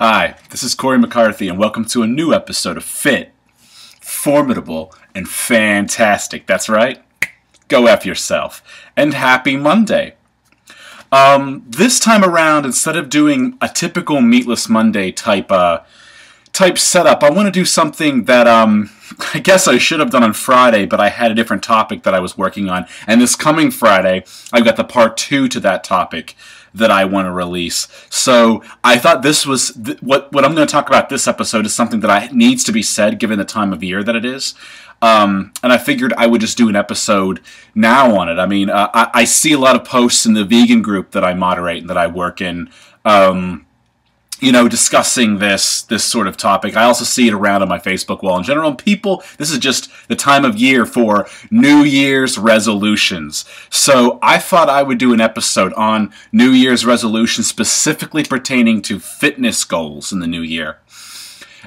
Hi, this is Corey McCarthy, and welcome to a new episode of Fit, Formidable, and Fantastic. That's right. Go F yourself. And happy Monday. This time around, instead of doing a typical Meatless Monday type setup, I want to do something that I guess I should have done on Friday, but I had a different topic that I was working on. And this coming Friday, I've got the part 2 to that topic that I want to release. So I thought this was what I'm going to talk about this episode is something that needs to be said given the time of year that it is. And I figured I would just do an episode now on it. I mean, I see a lot of posts in the vegan group that I moderate and that I work in, discussing this sort of topic. I also see it around on my Facebook wall in general. And people, this is just the time of year for New Year's resolutions. So I thought I would do an episode on New Year's resolutions specifically pertaining to fitness goals in the new year.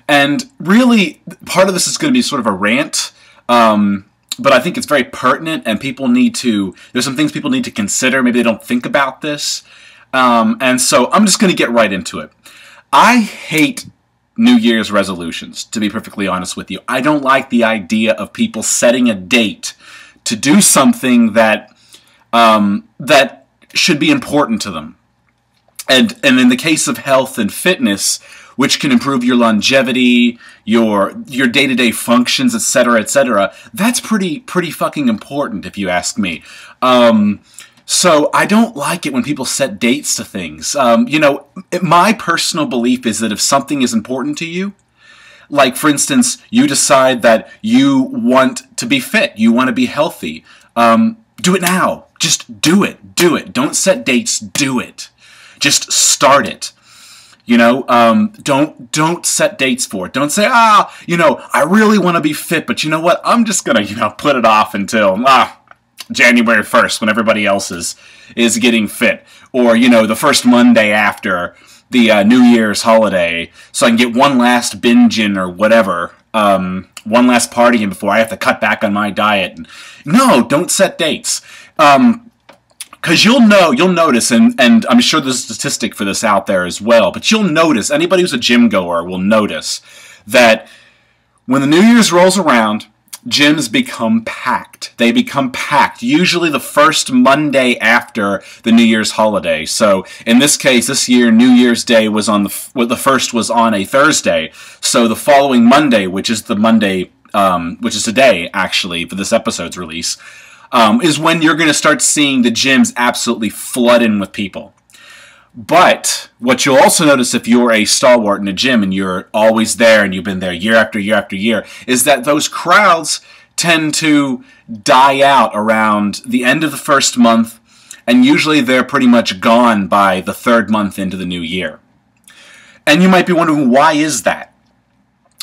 And really, part of this is going to be sort of a rant, but I think it's very pertinent, and there's some things people need to consider. Maybe they don't think about this. And so I'm just going to get right into it. I hate New Year's resolutions, to be perfectly honest with you. I don't like the idea of people setting a date to do something that should be important to them. And in the case of health and fitness, which can improve your longevity, your day-to-day functions, etc., that's pretty fucking important, if you ask me. So I don't like it when people set dates to things. My personal belief is that if something is important to you, like, for instance, you decide that you want to be fit, you want to be healthy, do it now. Just do it. Do it. Don't set dates. Do it. Just start it. Don't set dates for it. Don't say, I really want to be fit, but you know what? I'm just going to, put it off until, January 1st when everybody else is getting fit. Or, the first Monday after the New Year's holiday, so I can get one last binge in or whatever, one last party in before I have to cut back on my diet. No, don't set dates. Because you'll notice, and I'm sure there's a statistic for this out there as well, but you'll notice, anybody who's a gym goer will notice that when the New Year's rolls around, gyms become packed. They become packed, usually the first Monday after the New Year's holiday. So in this case, this year, New Year's Day was the first was on a Thursday. So the following Monday, which is the Monday, which is today, actually, for this episode's release, is when you're going to start seeing the gyms absolutely flood in with people. But what you'll also notice if you're a stalwart in a gym and you're always there and you've been there year after year after year is that those crowds tend to die out around the end of the first month, and usually they're pretty much gone by the third month into the new year. And you might be wondering, why is that?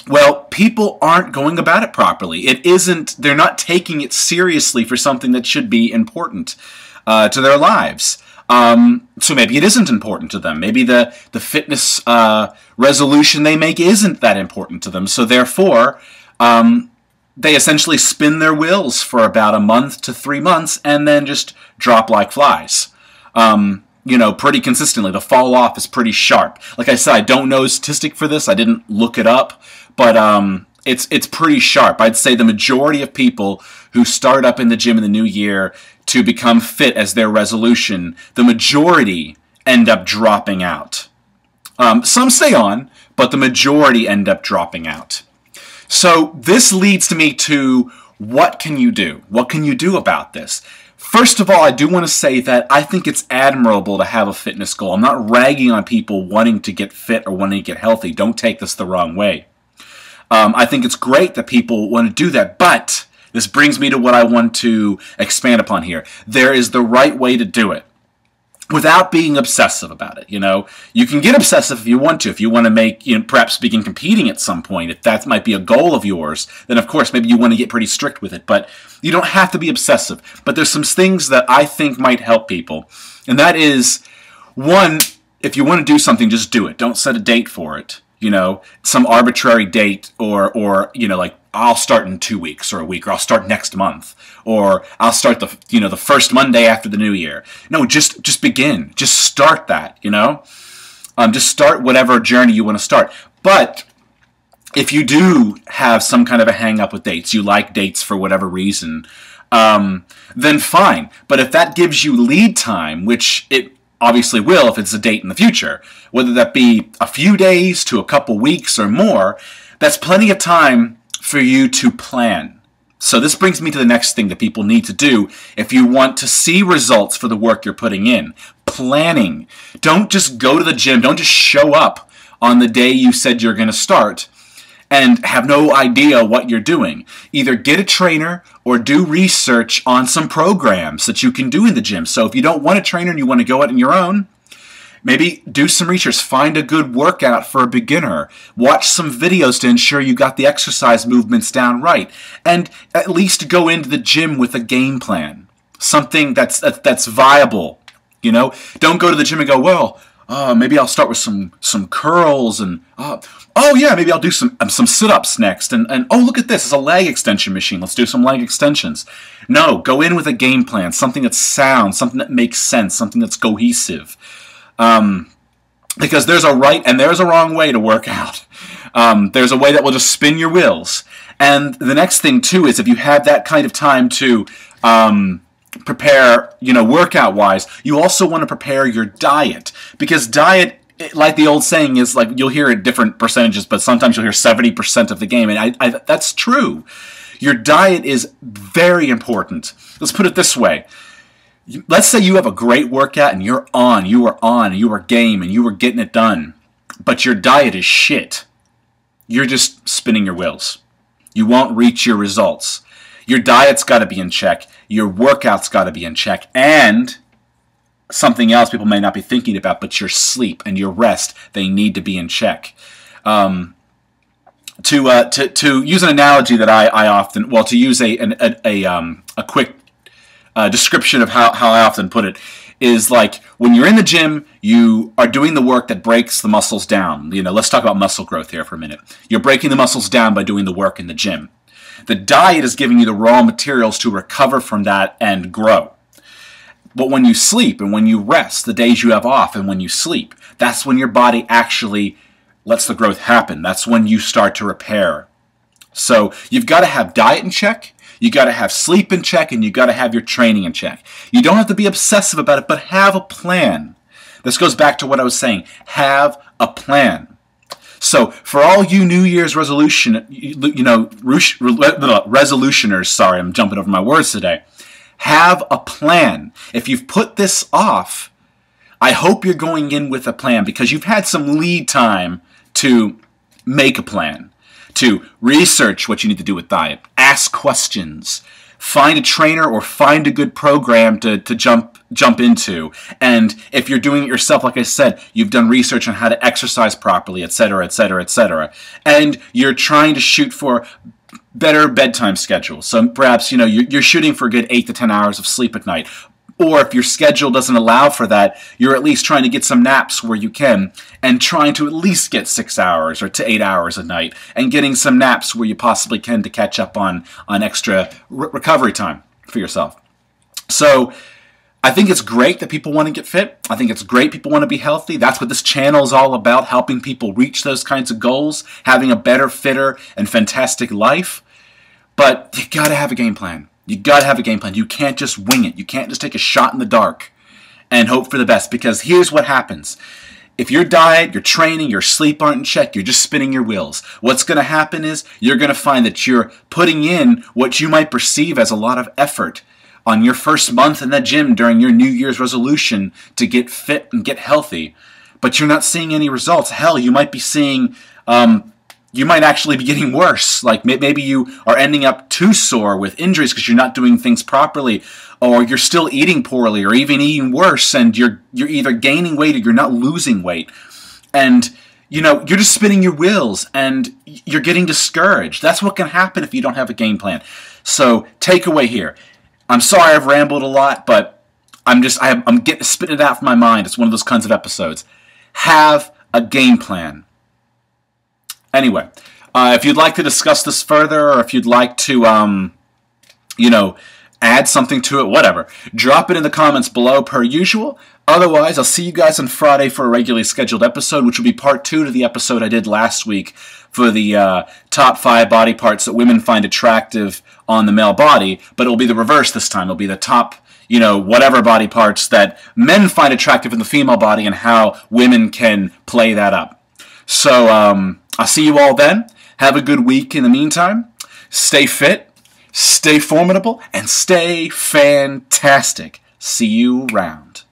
Well, people aren't going about it properly. They're not taking it seriously for something that should be important to their lives. So maybe it isn't important to them. Maybe the fitness resolution they make isn't that important to them. So therefore, they essentially spin their wheels for about a month to 3 months and then just drop like flies. Pretty consistently. The fall off is pretty sharp. Like I said, I don't know a statistic for this. I didn't look it up, but it's pretty sharp. I'd say the majority of people who start up in the gym in the new year to become fit as their resolution, the majority end up dropping out. Some stay on, but the majority end up dropping out. So this leads to me to, what can you do? What can you do about this? First of all, I do want to say that I think it's admirable to have a fitness goal. I'm not ragging on people wanting to get fit or wanting to get healthy. Don't take this the wrong way. I think it's great that people want to do that, but this brings me to what I want to expand upon here. There is the right way to do it without being obsessive about it. You can get obsessive if you want to. If you want to make, perhaps begin competing at some point, if that might be a goal of yours, then of course maybe you want to get pretty strict with it. But you don't have to be obsessive. But there's some things that I think might help people. And that is, one, if you want to do something, just do it. Don't set a date for it. Some arbitrary date or like, I'll start in 2 weeks or a week, or I'll start next month, or I'll start the first Monday after the new year. No, just begin. Just start that, Just start whatever journey you want to start. But if you do have some kind of a hang up with dates, you like dates for whatever reason, then fine. But if that gives you lead time, which it obviously will if it's a date in the future, whether that be a few days to a couple weeks or more, that's plenty of time for you to plan. So this brings me to the next thing that people need to do if you want to see results for the work you're putting in. Planning. Don't just go to the gym. Don't just show up on the day you said you're going to start and have no idea what you're doing. Either get a trainer or do research on some programs that you can do in the gym. So if you don't want a trainer and you want to go out on your own, maybe do some research. Find a good workout for a beginner. Watch some videos to ensure you got the exercise movements down right. And at least go into the gym with a game plan. Something that's viable. You know, don't go to the gym and go, well, maybe I'll start with some curls and oh yeah, maybe I'll do some sit-ups next, and oh, look at this, it's a leg extension machine, let's do some leg extensions. No, go in with a game plan, something that's sound, something that makes sense, something that's cohesive. Because there's a right and there's a wrong way to work out. There's a way that will just spin your wheels. And the next thing too is if you have that kind of time to prepare, workout-wise, you also want to prepare your diet. Because diet, like the old saying is, like, you'll hear it different percentages, but sometimes you'll hear 70% of the game, and that's true. Your diet is very important. Let's put it this way. Let's say you have a great workout and you are on, you are game, and you are getting it done, but your diet is shit. You're just spinning your wheels. You won't reach your results. Your diet's got to be in check. Your workout's got to be in check. And something else people may not be thinking about, but your sleep and your rest, they need to be in check. To use an analogy that I often, well, to use a quick description of how I often put it, is like when you're in the gym, you are doing the work that breaks the muscles down. Let's talk about muscle growth here for a minute. You're breaking the muscles down by doing the work in the gym. The diet is giving you the raw materials to recover from that and grow. But when you sleep and when you rest, the days you have off and when you sleep, that's when your body actually lets the growth happen. That's when you start to repair. So you've got to have diet in check, you got to have sleep in check, and you got to have your training in check. You don't have to be obsessive about it, but have a plan. This goes back to what I was saying. Have a plan. So for all you New Year's resolutioners, sorry, I'm jumping over my words today. Have a plan. If you've put this off, I hope you're going in with a plan because you've had some lead time to make a plan, to research what you need to do with diet, ask questions, find a trainer or find a good program to jump into. And if you're doing it yourself, like I said, you've done research on how to exercise properly, etc., etc., etc. And you're trying to shoot for better bedtime schedule. So perhaps, you're shooting for a good 8 to 10 hours of sleep at night. Or if your schedule doesn't allow for that, you're at least trying to get some naps where you can and trying to at least get 6 hours or to 8 hours a night and getting some naps where you possibly can to catch up on extra recovery time for yourself. So I think it's great that people want to get fit. I think it's great people want to be healthy. That's what this channel is all about, helping people reach those kinds of goals, having a better, fitter, and fantastic life. But you got to have a game plan. You got to have a game plan. You can't just wing it. You can't just take a shot in the dark and hope for the best, because here's what happens. If your diet, your training, your sleep aren't in check, you're just spinning your wheels. What's going to happen is you're going to find that you're putting in what you might perceive as a lot of effort on your first month in the gym during your New Year's resolution to get fit and get healthy, but you're not seeing any results. Hell, you might be seeing, you might actually be getting worse. Like maybe you are ending up too sore with injuries because you're not doing things properly, or you're still eating poorly, or even eating worse, and you're either gaining weight or you're not losing weight. And you're just spinning your wheels and you're getting discouraged. That's what can happen if you don't have a game plan. So takeaway here. I'm sorry I've rambled a lot, but I'm spitting it out from my mind. It's one of those kinds of episodes. Have a game plan. Anyway, if you'd like to discuss this further, or if you'd like to, add something to it, whatever. Drop it in the comments below per usual. Otherwise, I'll see you guys on Friday for a regularly scheduled episode, which will be part 2 to the episode I did last week for the top 5 body parts that women find attractive on the male body, but it'll be the reverse this time. It'll be the top, whatever body parts that men find attractive in the female body and how women can play that up. So, I'll see you all then. Have a good week in the meantime. Stay fit, stay formidable, and stay fantastic. See you round.